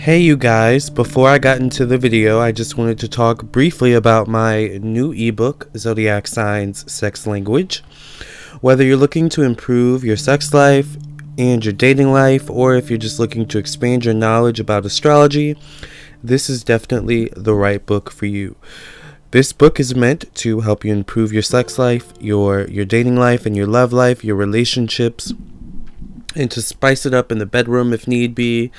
Hey you guys, before I got into the video, I just wanted to talk briefly about my new ebook, Zodiac Signs, Sex Language. Whether you're looking to improve your sex life and your dating life, or if you're just looking to expand your knowledge about astrology, this is definitely the right book for you. This book is meant to help you improve your sex life, your dating life, and your love life, your relationships, and to spice it up in the bedroom if need be,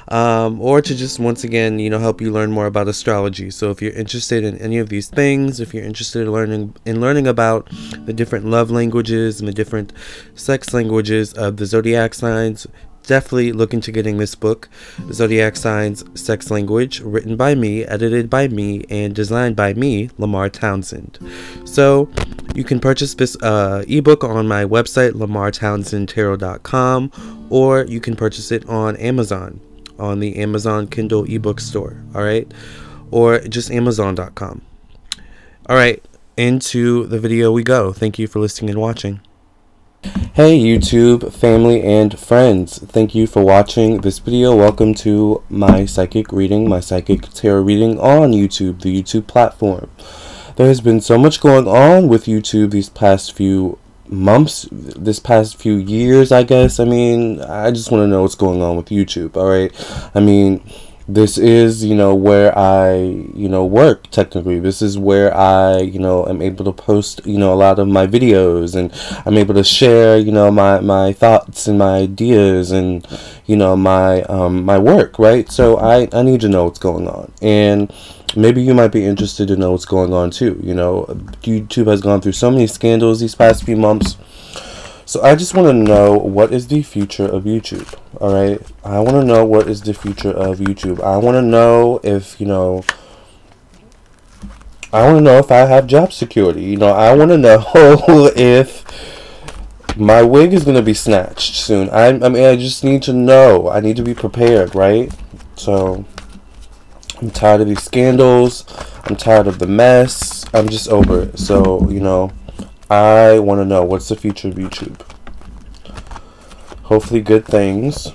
or to just once again help you learn more about astrology. So if you're interested in any of these things, if you're interested in learning about the different love languages and the different sex languages of the zodiac signs, definitely look into getting this book, Zodiac Signs, Sex Language, written by me, edited by me, and designed by me, Lamarr Townsend. So you can purchase this ebook on my website, lamarrtownsendtarot.com, or you can purchase it on Amazon, on the Amazon Kindle ebook store, alright? Or just amazon.com. Alright, into the video we go. Thank you for listening and watching. Hey YouTube, family, and friends. Thank you for watching this video. Welcome to my psychic reading, my psychic tarot reading on YouTube, the YouTube platform. There has been so much going on with YouTube these past few months, this past few years, I guess. I mean, I just want to know what's going on with YouTube, alright? I mean, this is, where I, work, technically. This is where I, am able to post, a lot of my videos, and I'm able to share, my thoughts and my ideas and, my work, right? So I need to know what's going on. And maybe you might be interested to know what's going on too. YouTube has gone through so many scandals these past few months. So I just want to know, what is the future of YouTube? Alright? I want to know what is the future of YouTube. I want to know if, if I have job security. I want to know if my wig is going to be snatched soon. I mean, I just need to know. I need to be prepared, right? So I'm tired of these scandals. I'm tired of the mess. I'm just over it. So, I want to know, what's the future of YouTube? Hopefully good things.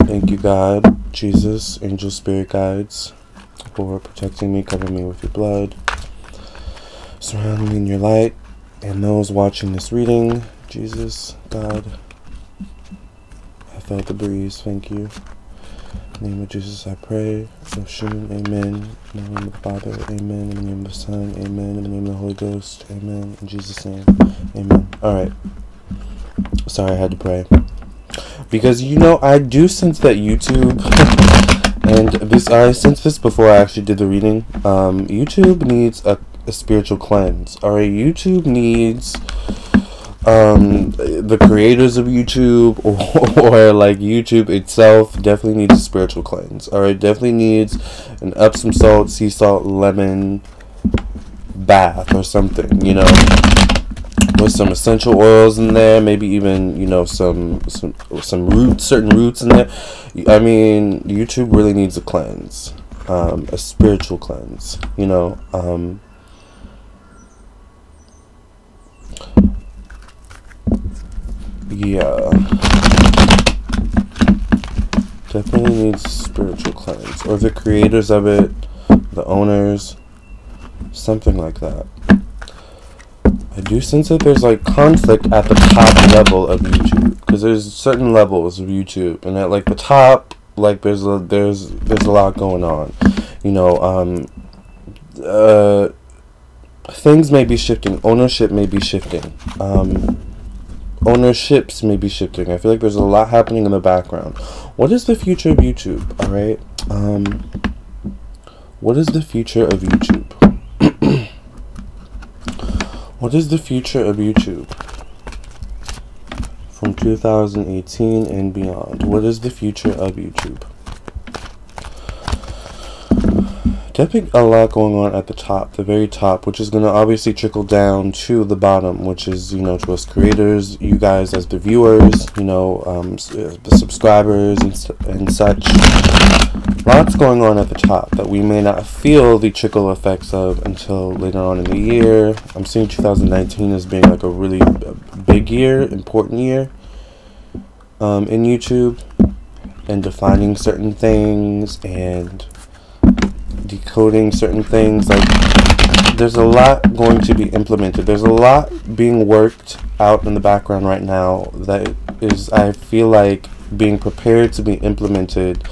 Thank you, God, Jesus, angel, spirit guides, for protecting me, covering me with your blood, surrounding me in your light, and those watching this reading. Jesus, God, I felt the breeze. Thank you. In the name of Jesus I pray. Oshun, amen. In the name of the Father, amen. In the name of the Son, amen. In the name of the Holy Ghost, amen. In Jesus' name, amen. Alright. Sorry, I had to pray. Because, I do sense that YouTube, and I sensed this before I actually did the reading, YouTube needs a spiritual cleanse. Alright, YouTube needs the creators of YouTube, or like YouTube itself, definitely needs a spiritual cleanse. Alright, definitely needs an Epsom salt, sea salt, lemon bath or something, with some essential oils in there, maybe even, some roots, certain roots in there. I mean, YouTube really needs a cleanse, a spiritual cleanse, yeah, definitely needs spiritual cleanse, or the creators of it, the owners, something like that. I do sense that there's like conflict at the top level of YouTube, because there's certain levels of YouTube, and at like the top, like there's a lot going on. Things may be shifting, ownership may be shifting. Ownerships may be shifting. I feel like there's a lot happening in the background. What is the future of YouTube? Alright. What is the future of YouTube? What is the future of YouTube? From 2018 and beyond. What is the future of YouTube? Definitely a lot going on at the top, the very top, which is going to obviously trickle down to the bottom, which is, to us creators, you guys as the viewers, the subscribers and such. Lots going on at the top that we may not feel the trickle effects of until later on in the year. I'm seeing 2019 as being like a really big year, important year in YouTube. and defining certain things and decoding certain things. Like, there's a lot going to be implemented. There's a lot being worked out in the background right now that is, I feel like, being prepared to be implemented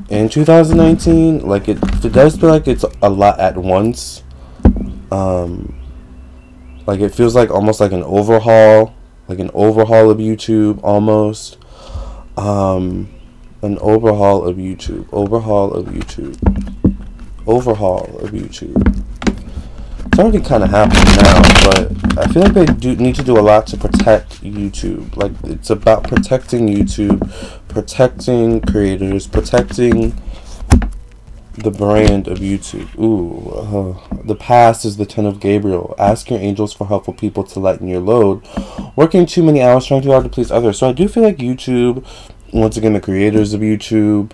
in 2019. Like, it does feel like it's a lot at once. Like, it feels like almost like an overhaul of YouTube, almost. An overhaul of YouTube. It's already kind of happening now, but I feel like they do need to do a lot to protect YouTube. Like, it's about protecting YouTube, protecting creators, protecting the brand of YouTube. Ooh, the past is the 10 of Gabriel. Ask your angels for helpful people to lighten your load. Working too many hours, trying too hard to please others. So I do feel like YouTube, once again, the creators of YouTube,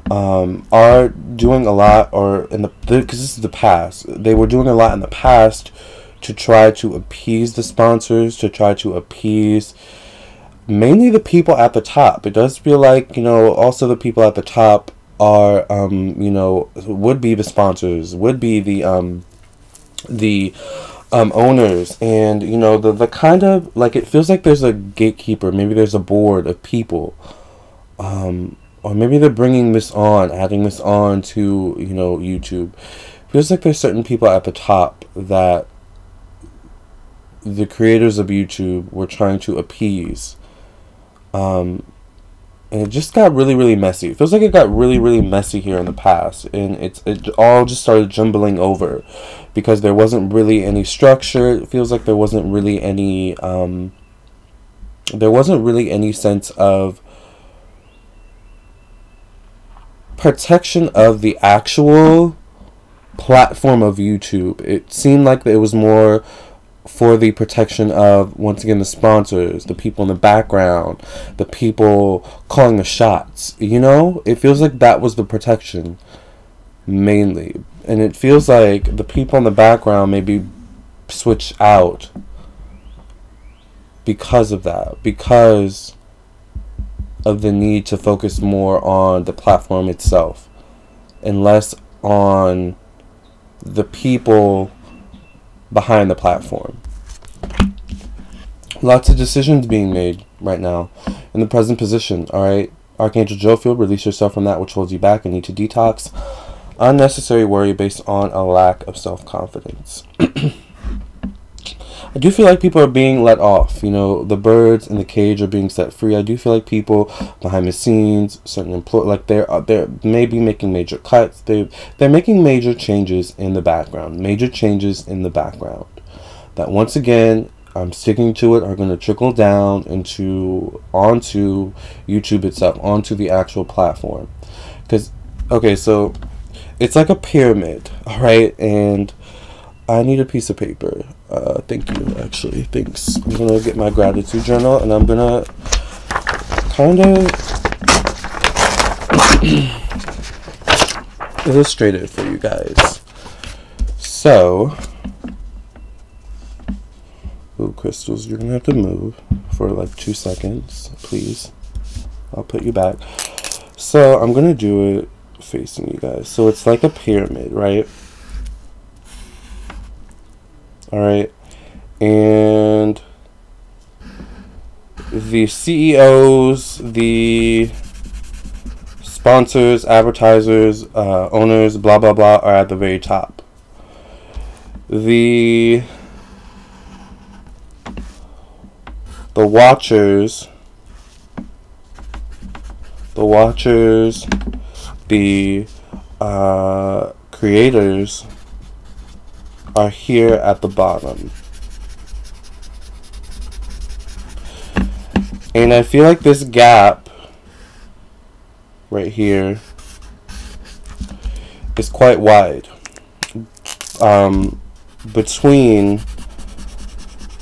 are doing a lot, or because this is the past, they were doing a lot in the past to try to appease the sponsors, to try to appease mainly the people at the top. It does feel like, also the people at the top are, would be the sponsors, would be the owners, and, the kind of, like, it feels like there's a gatekeeper, maybe there's a board of people, or maybe they're bringing this on, adding this on to, YouTube. Feels like there's certain people at the top that the creators of YouTube were trying to appease. And it just got really, really messy. It feels like it got really, really messy here in the past. And it all just started jumbling over because there wasn't really any structure. It feels like there wasn't really any sense of protection of the actual platform of YouTube. It seemed like it was more for the protection of, once again, the sponsors, the people in the background, the people calling the shots. It feels like that was the protection mainly, and it feels like the people in the background maybe switch out because of that, because of the need to focus more on the platform itself and less on the people behind the platform. Lots of decisions being made right now in the present position. Alright, Archangel Jophiel, release yourself from that which holds you back and need to detox unnecessary worry based on a lack of self-confidence. I do feel like people are being let off. The birds in the cage are being set free. I do feel like people behind the scenes, certain employees, like they're maybe making major cuts. They're making major changes in the background. That, once again, I'm sticking to it, are going to trickle down onto YouTube itself, onto the actual platform. Because, okay, so it's like a pyramid, all right, and I need a piece of paper. Thank you, actually. Thanks. I'm going to get my gratitude journal, and I'm going to kind of illustrate it for you guys. So, ooh, crystals, you're going to have to move for like 2 seconds, please. I'll put you back. So, I'm going to do it facing you guys. So, it's like a pyramid, right? Alright, and the CEOs, the sponsors, advertisers, owners, blah blah blah, are at the very top. The watchers, the creators are here at the bottom. And I feel like this gap right here is quite wide between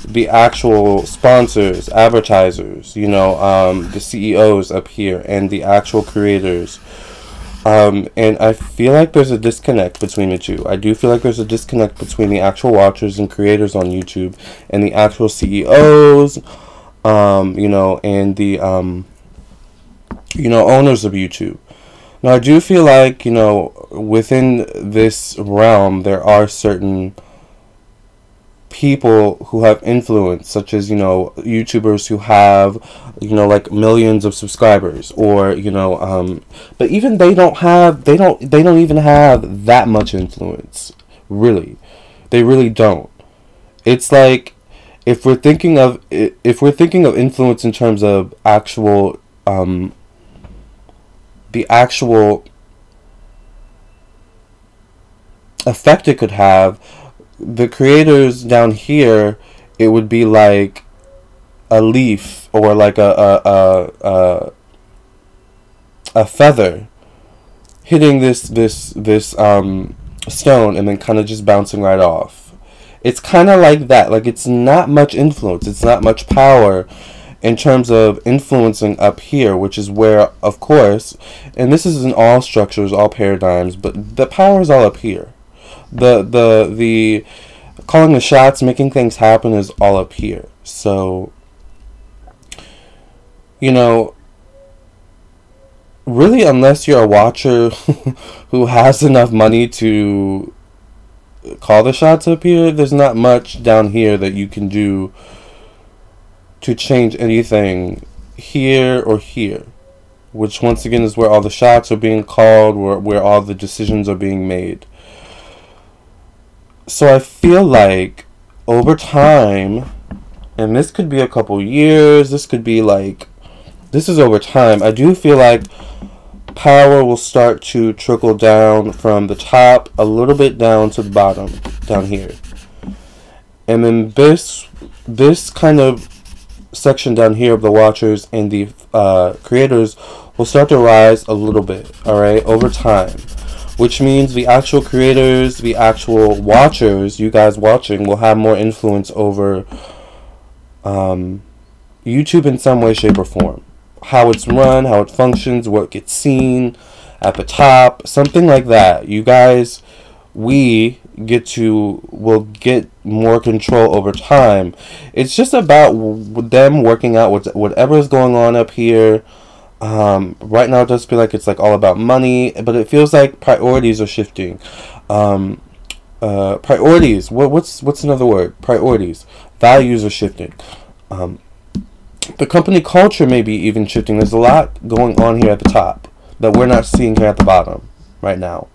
the actual sponsors, advertisers, the CEOs up here, and the actual creators. And I feel like there's a disconnect between the two. I do feel like there's a disconnect between the actual watchers and creators on YouTube and the actual CEOs, and the owners of YouTube. Now, I do feel like, within this realm, there are certain people who have influence, such as, YouTubers who have, like millions of subscribers, or, but even they don't even have that much influence, really. They really don't. It's like, if we're thinking of influence in terms of actual, the actual effect it could have, the creators down here, it would be like a leaf, or like a feather hitting this stone and then kind of just bouncing right off. It's kind of like that. Like, it's not much influence, it's not much power in terms of influencing up here, which is where, of course, and this is in all structures, all paradigms, but the power is all up here. The calling the shots, making things happen, is all up here. So, really, unless you're a watcher who has enough money to call the shots up here, there's not much down here that you can do to change anything here or here, which once again is where all the shots are being called, where all the decisions are being made. So I feel like over time, and this could be a couple years, this could be like, this is over time, I do feel like power will start to trickle down from the top a little bit down to the bottom, down here. And then this kind of section down here of the watchers and the creators will start to rise a little bit, alright, over time. Which means the actual creators, the actual watchers, you guys watching, will have more influence over YouTube in some way, shape, or form. How it's run, how it functions, what gets seen at the top, something like that. You guys, will get more control over time. It's just about them working out whatever is going on up here. Right now it does feel like it's like all about money, but it feels like priorities are shifting. Priorities. What's another word? Priorities. Values are shifting. The company culture may be even shifting. There's a lot going on here at the top that we're not seeing here at the bottom right now.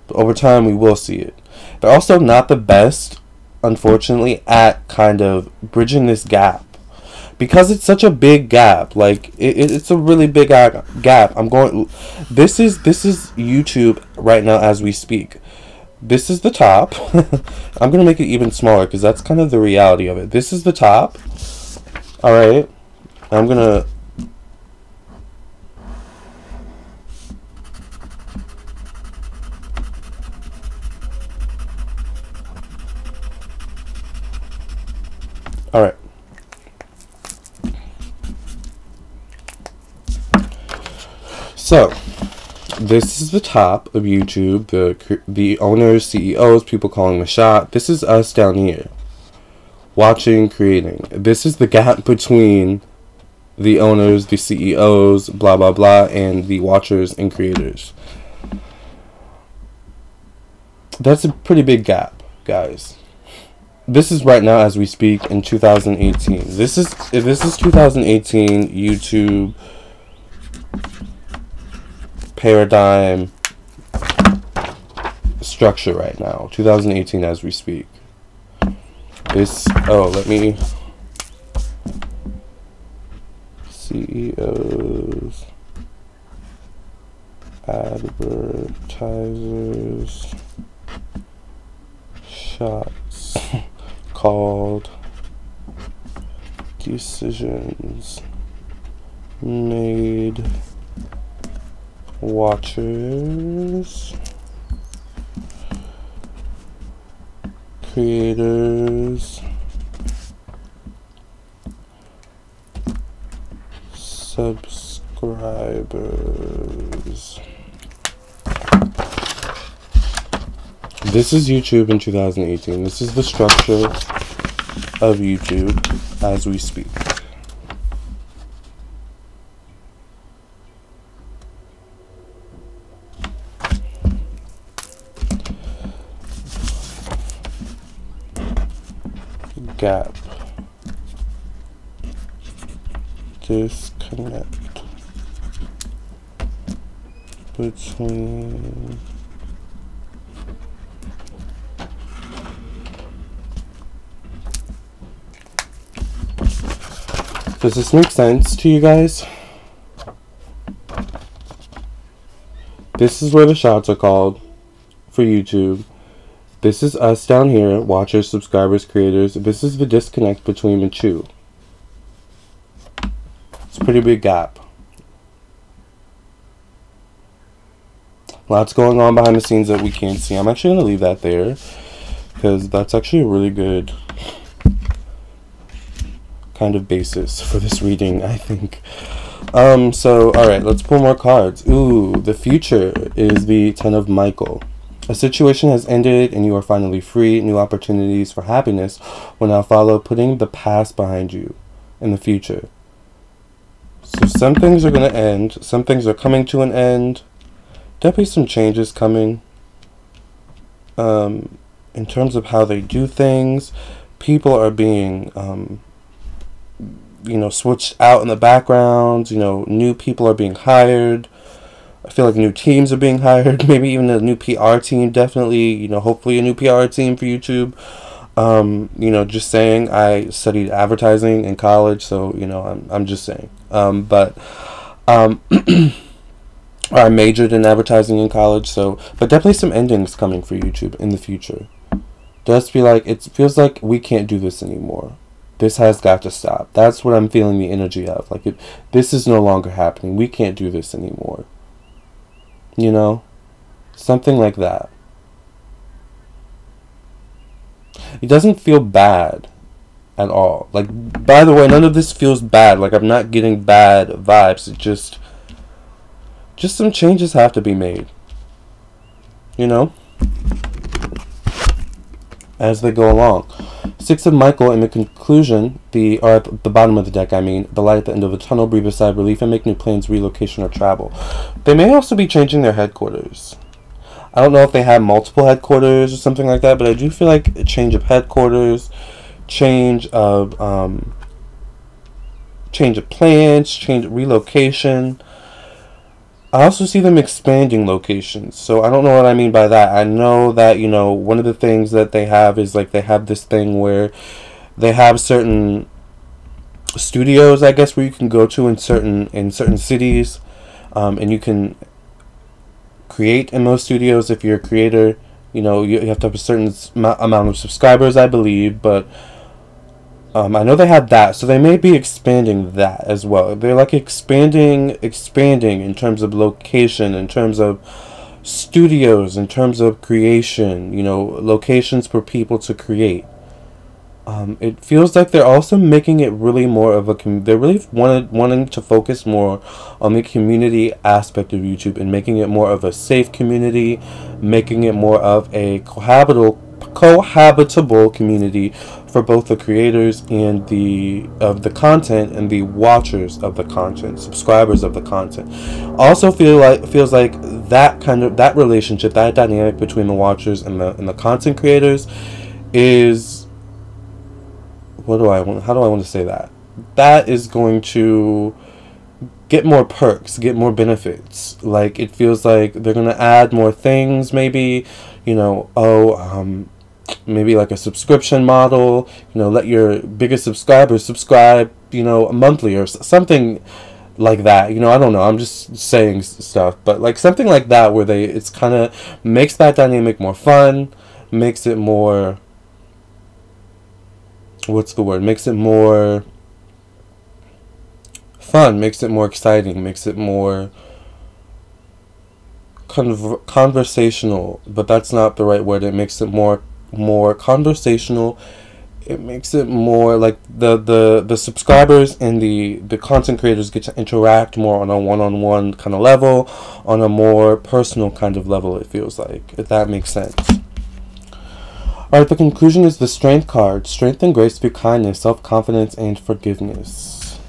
But over time we will see it. They're also not the best, unfortunately, at kind of bridging this gap. Because it's such a big gap, like it's a really big gap. This is YouTube right now as we speak. This is the top. I'm gonna make it even smaller because that's kind of the reality of it. This is the top. All right, I'm gonna. All right. So, this is the top of YouTube, the owners, CEOs, people calling the shot. This is us down here, watching, creating. This is the gap between the owners, the CEOs, blah, blah, blah, and the watchers and creators. That's a pretty big gap, guys. This is right now as we speak in 2018. This is 2018 YouTube paradigm structure right now, 2018 as we speak. Let me CEOs, advertisers, shots called, decisions made, watchers, creators, subscribers. This is YouTube in 2018. This is the structure of YouTube as we speak. gap. Disconnect between Does this make sense to you guys? This is where the shots are called for YouTube. This is us down here, watchers, subscribers, creators. This is the disconnect between the two. It's a pretty big gap. Lots going on behind the scenes that we can't see. I'm actually going to leave that there because that's actually a really good kind of basis for this reading, I think. So, alright, let's pull more cards. Ooh, the future is the Ten of Michael. A situation has ended and you are finally free. New opportunities for happiness will now follow, putting the past behind you in the future. So some things are going to end. Some things are coming to an end. Definitely some changes coming. In terms of how they do things, people are being you know, switched out in the background. You know, new people are being hired. I feel like new teams are being hired. Maybe even a new PR team. Definitely, you know, hopefully a new PR team for YouTube. You know, just saying, I studied advertising in college, so, you know, I'm just saying. I majored in advertising in college, so, but definitely some endings coming for YouTube in the future. Does feel like, it feels like we can't do this anymore. This has got to stop. That's what I'm feeling the energy of. Like, this is no longer happening. We can't do this anymore. You know? Something like that. It doesn't feel bad at all. Like, by the way, none of this feels bad. Like, I'm not getting bad vibes. It just some changes have to be made. You know? As they go along. Six of Michael in the conclusion, or at the bottom of the deck, I mean, the light at the end of the tunnel, breathe a sigh of relief and make new plans, relocation, or travel. They may also be changing their headquarters. I don't know if they have multiple headquarters or something like that, but I do feel like a change of headquarters, change of plans, change of relocation. I also see them expanding locations. So I don't know what I mean by that. I know that, you know, one of the things that they have is like they have this thing where they have certain studios, I guess, where you can go to in certain cities, and you can create in those studios if you're a creator. You know, you have to have a certain amount of subscribers, I believe, but I know they had that, so they may be expanding that as well. They're like expanding in terms of location, in terms of studios, in terms of creation, you know, locations for people to create. It feels like they're also making it really more of a they're really wanting to focus more on the community aspect of YouTube and making it more of a safe community, making it more of a cohabitable community for both the creators and the content and the watchers of the content, subscribers of the content. Also feels like that relationship, that dynamic between the watchers and the content creators is, how do I want to say that? That is going to get more perks, get more benefits. Like, it feels like they're going to add more things, maybe, you know, maybe like a subscription model, you know, let your biggest subscribers subscribe, you know, monthly or something like that. You know, I don't know, I'm just saying stuff, but like something like that where it's kind of makes that dynamic more fun, makes it more, makes it more fun, makes it more exciting, makes it more conversational, but that's not the right word. It makes it more conversational. It makes it more like the subscribers and the content creators get to interact more on a one-on-one kind of level, on a more personal kind of level, it feels like, if that makes sense. Alright, the conclusion is the Strength card. Strength and grace through kindness, self-confidence, and forgiveness.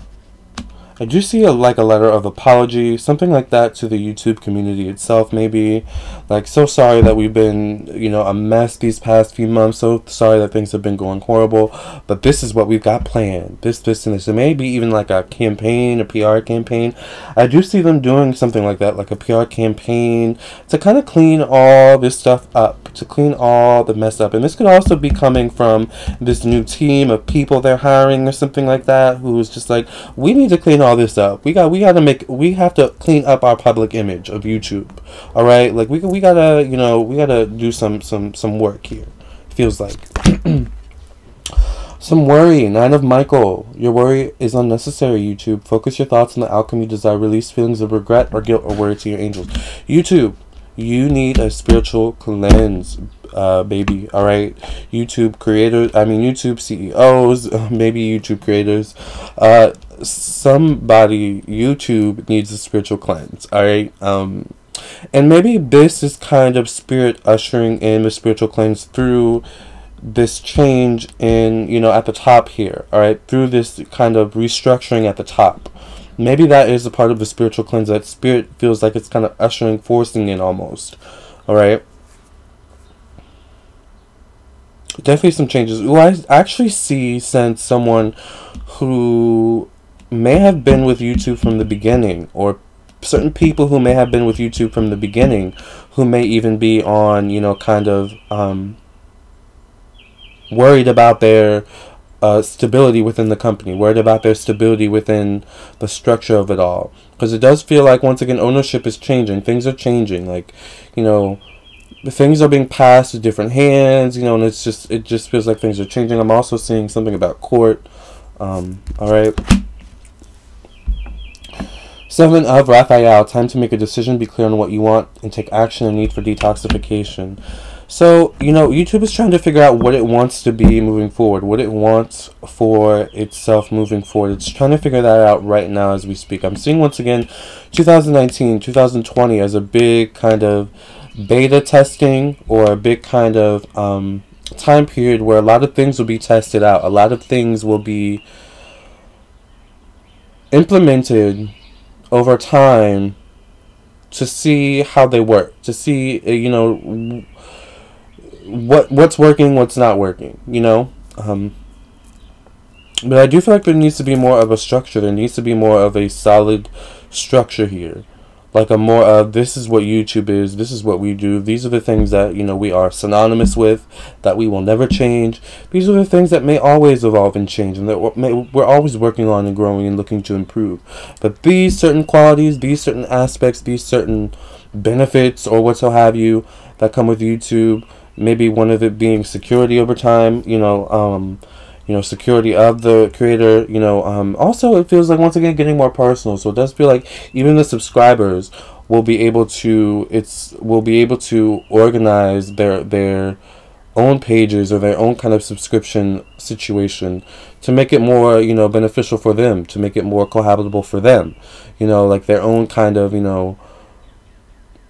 I do see a letter of apology, something like that, to the YouTube community itself, maybe. Like, so sorry that we've been, you know, a mess these past few months. So sorry that things have been going horrible. But this is what we've got planned. This, and this. It may be even like a campaign, a PR campaign. I do see them doing something like that, like a PR campaign to kind of clean all this stuff up, to clean all the mess up. And this could also be coming from this new team of people they're hiring or something like that, who's just like, we need to clean all this up. We have to clean up our public image of YouTube. All right, like we gotta, you know, we gotta do some work here. Feels like some worry. 9 of Michael. Your worry is unnecessary, YouTube. Focus your thoughts on the outcome you desire. Release feelings of regret or guilt or worry to your angels. YouTube, you need a spiritual cleanse, baby. All right, YouTube creators, YouTube CEOs, maybe YouTube creators, somebody, YouTube needs a spiritual cleanse. All right, and maybe this is kind of spirit ushering in the spiritual cleanse through this change in, you know, at the top here. All right, through this kind of restructuring at the top. Maybe that is a part of the spiritual cleanse that spirit feels like it's kind of ushering, forcing in almost. All right. Definitely some changes. Ooh, I actually sense someone who may have been with YouTube from the beginning, or certain people who may have been with YouTube from the beginning, who may even be on, you know, kind of worried about their stability within the company, worried about their stability within the structure of it all. Because it does feel like, once again, ownership is changing. Things are changing. Like, you know, the things are being passed to different hands, you know, and it just feels like things are changing. I'm also seeing something about court. All right. 7 of Raphael. Time to make a decision, be clear on what you want, and take action and need for detoxification. So, you know, YouTube is trying to figure out what it wants to be moving forward, what it wants for itself moving forward. It's trying to figure that out right now as we speak. I'm seeing, once again, 2019, 2020 as a big kind of beta testing, or a big kind of time period where a lot of things will be tested out. A lot of things will be implemented over time to see how they work, to see, you know, what's working, what's not working, you know. But I do feel like there needs to be more of a structure. There needs to be more of a solid structure here. Like a more of, this is what YouTube is, this is what we do, these are the things that, you know, we are synonymous with, that we will never change. These are the things that may always evolve and change, and that we're always working on and growing and looking to improve. But these certain qualities, these certain aspects, these certain benefits, or what so have you, that come with YouTube, maybe one of it being security over time, you know, security of the creator, you know, also it feels like, once again, getting more personal. So it does feel like even the subscribers will be able to, organize their own pages or their own kind of subscription situation to make it more, you know, beneficial for them, to make it more cohabitable for them, you know, like their own kind of, you know,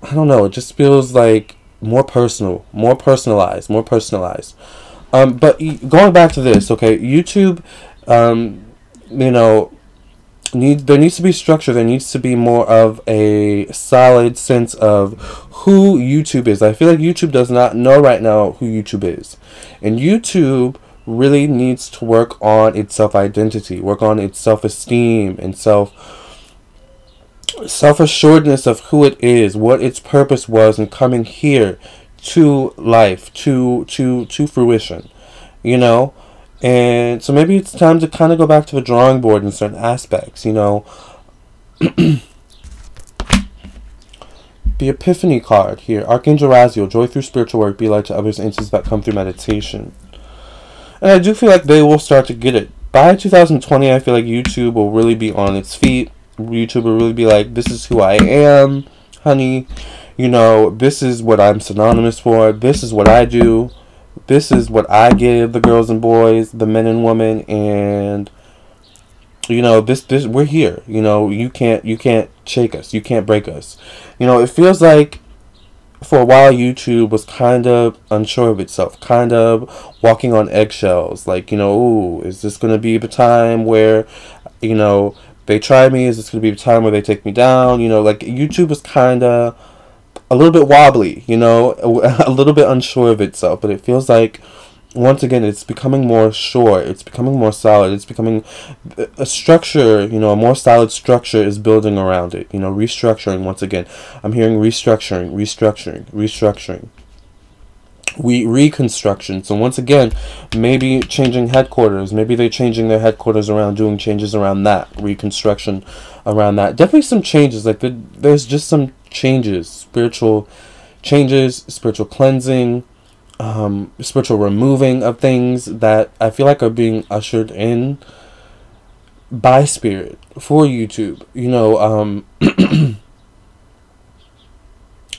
I don't know, it just feels like more personal, more personalized. But going back to this, okay, YouTube, you know, there needs to be structure. There needs to be more of a solid sense of who YouTube is. I feel like YouTube does not know right now who YouTube is. And YouTube really needs to work on its self-identity, work on its self-esteem and self-assuredness of who it is, what its purpose was in coming here to life, to fruition, you know. And so maybe it's time to kind of go back to the drawing board in certain aspects, you know. The Epiphany card here, Archangel Raziel, joy through spiritual work, be light to others, answers that come through meditation. And I do feel like they will start to get it. By 2020, I feel like YouTube will really be on its feet. YouTube will really be like, this is who I am, honey. You know, this is what I'm synonymous for. This is what I do. This is what I give the girls and boys, the men and women, and you know, this we're here. You know, you can't shake us. You can't break us. You know, it feels like for a while YouTube was kind of unsure of itself, kind of walking on eggshells. Like, you know, ooh, is this going to be the time where, you know, they try me? Is this going to be a time where they take me down? You know, like, YouTube is kind of a little bit wobbly, you know, a little bit unsure of itself, but it feels like, once again, it's becoming more sure, it's becoming more solid, it's becoming a structure, you know, a more solid structure is building around it, you know, restructuring. Once again, I'm hearing restructuring, reconstruction. So once again, maybe changing headquarters, maybe they're changing their headquarters around, doing changes around that, reconstruction around that. Definitely some changes, like there's just some changes, spiritual changes, spiritual cleansing, spiritual removing of things that I feel like are being ushered in by spirit for YouTube, you know.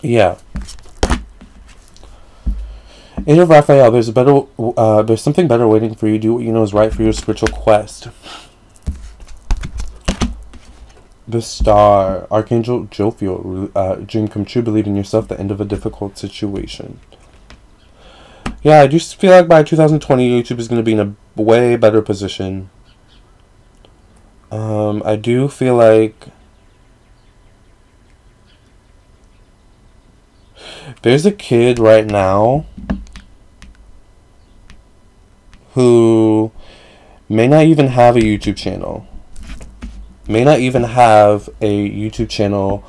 Yeah. Angel of Raphael, there's something better waiting for you. Do what you know is right for your spiritual quest. The Star, Archangel Jophiel, dream come true, believe in yourself, the end of a difficult situation. Yeah, I just feel like by 2020, YouTube is going to be in a way better position. I do feel like there's a kid right now who may not even have a YouTube channel.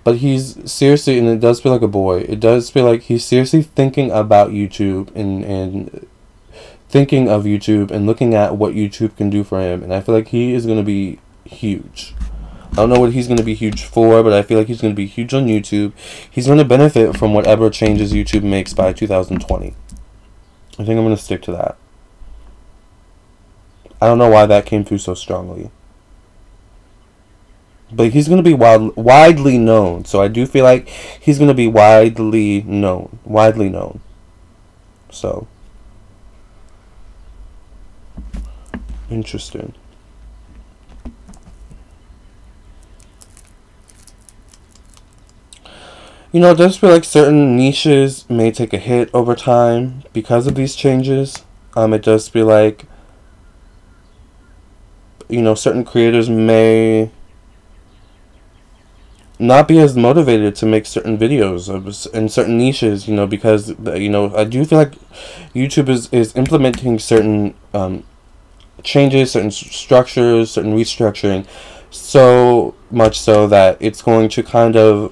But he's seriously, and it does feel like a boy, it does feel like he's seriously thinking about YouTube and thinking of YouTube and looking at what YouTube can do for him. And I feel like he is going to be huge. I don't know what he's going to be huge for, but I feel like he's going to be huge on YouTube. He's going to benefit from whatever changes YouTube makes by 2020. I think I'm going to stick to that. I don't know why that came through so strongly. But he's going to be widely known. So I do feel like he's going to be widely known. So. Interesting. You know, it does feel like certain niches may take a hit over time because of these changes. It does feel like, you know, certain creators may not be as motivated to make certain videos in certain niches, you know, because, you know, I do feel like YouTube is implementing certain changes, certain structures, certain restructuring, so much so that it's going to kind of,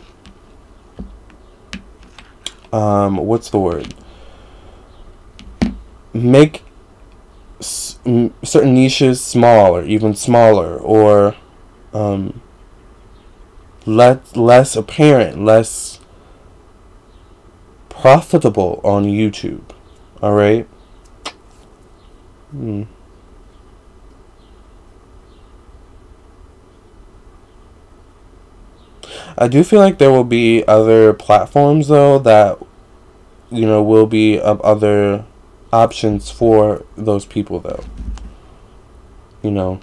what's the word? Make certain niches smaller, even smaller, or less apparent, less profitable on YouTube. Alright? I do feel like there will be other platforms, though, that, you know, will be of other options for those people, though. You know.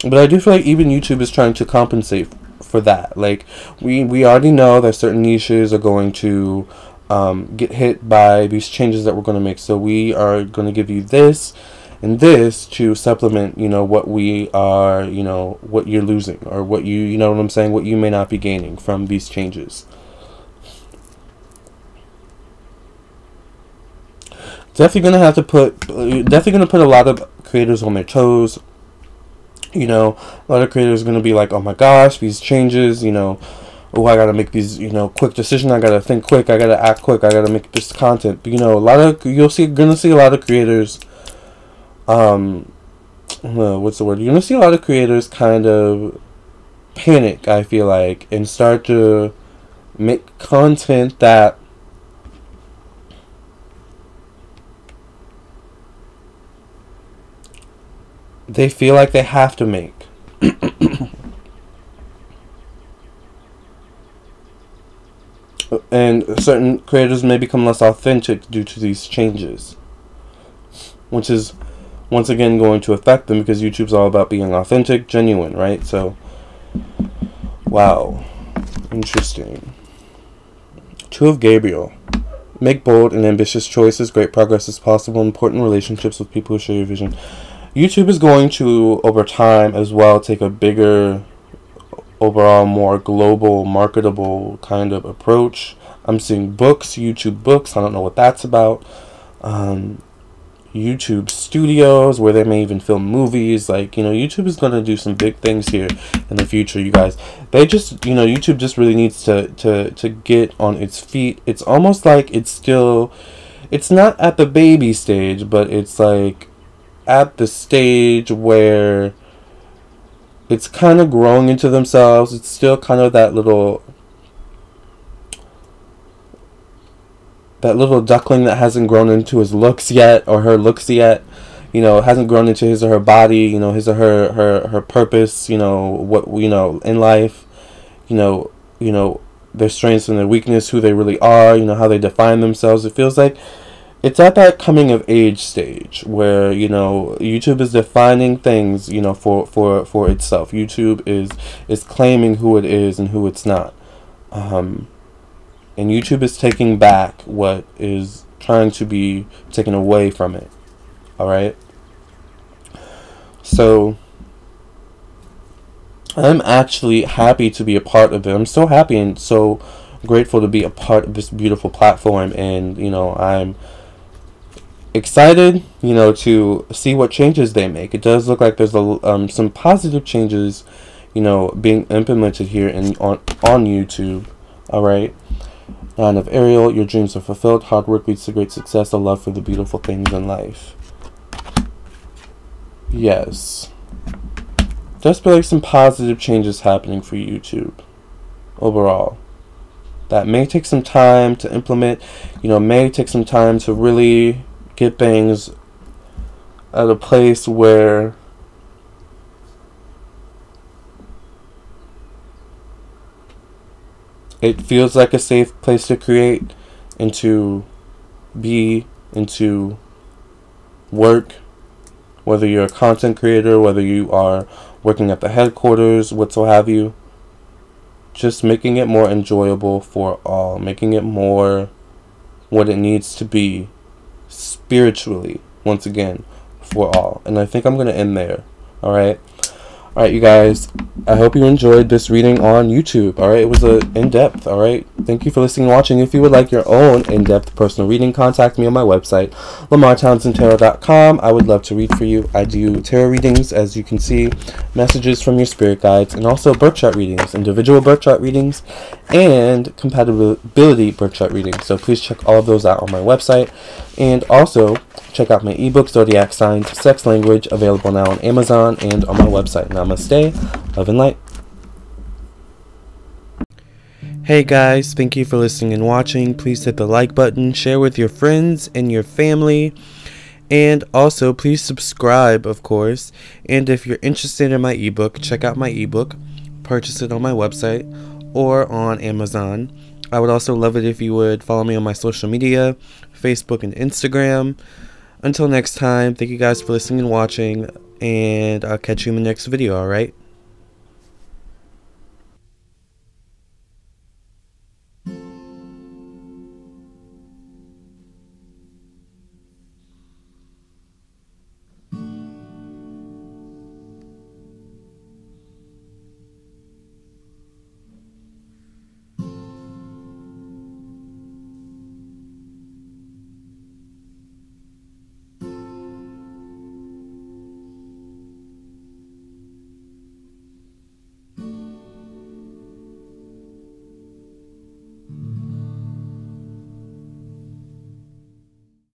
But I do feel like even YouTube is trying to compensate for that. Like, we already know that certain niches are going to get hit by these changes that we're going to make. So we are going to give you this and this to supplement, you know, what we are, you know, what you're losing, or what you know what I'm saying, what you may not be gaining from these changes. Definitely going to put a lot of creators on their toes. You know, a lot of creators are going to be like, oh my gosh, these changes, you know, oh, I got to make these, you know, quick decisions, I got to think quick, I got to act quick, I got to make this content. But, you know, you're going to see a lot of creators, what's the word? You're going to see a lot of creators kind of panic, I feel like, and start to make content that they feel like they have to make. And certain creators may become less authentic due to these changes, which is once again going to affect them, because YouTube's all about being authentic, genuine, right? So, wow, interesting. Two of Gabriel. Make bold and ambitious choices. Great progress is possible. Important relationships with people who share your vision. YouTube is going to, over time as well, take a bigger, overall more global, marketable kind of approach. I'm seeing books, YouTube books. I don't know what that's about. YouTube studios where they may even film movies. Like, you know, YouTube is going to do some big things here in the future, you guys. They just, you know, YouTube just really needs to get on its feet. It's almost like it's not at the baby stage, but it's like at the stage where it's kind of growing into themselves. It's still kind of that little duckling that hasn't grown into his looks yet, or her looks yet. You know, hasn't grown into his or her body, you know, his or her purpose, you know, what, you know, in life, you know, their strengths and their weakness, who they really are, you know, how they define themselves. It feels like it's at that coming of age stage where, you know, YouTube is defining things, you know, for itself. YouTube is claiming who it is and who it's not. And YouTube is taking back what is trying to be taken away from it. Alright? So, I'm actually happy to be a part of it. I'm so happy and so grateful to be a part of this beautiful platform. And, you know, I'm excited, you know, to see what changes they make. It does look like there's some positive changes, you know, being implemented here on YouTube. Alright? Line of Ariel, your dreams are fulfilled. Hard work leads to great success. A love for the beautiful things in life. Yes. There's been like some positive changes happening for YouTube overall. That may take some time to implement. You know, may take some time to really get things at a place where it feels like a safe place to create and to be and to work, whether you're a content creator, whether you are working at the headquarters, what so have you. Just making it more enjoyable for all, making it more what it needs to be spiritually, once again, for all. And I think I'm going to end there. Alright? Alright, you guys, I hope you enjoyed this reading on YouTube. Alright, it was in-depth. Alright, thank you for listening and watching. If you would like your own in-depth personal reading, contact me on my website, LamarrTownsendTarot.com. I would love to read for you. I do tarot readings, as you can see, messages from your spirit guides, and also birth chart readings, individual birth chart readings, and compatibility birth chart readings. So please check all of those out on my website. And also, check out my ebook, Zodiac Signs, Sex Language, available now on Amazon and on my website. Namaste, love and light. Hey guys, thank you for listening and watching. Please hit the like button, share with your friends and your family, and also please subscribe, of course. And if you're interested in my ebook, check out my ebook, purchase it on my website or on Amazon. I would also love it if you would follow me on my social media, Facebook and Instagram. Until next time, thank you guys for listening and watching, and I'll catch you in the next video, alright?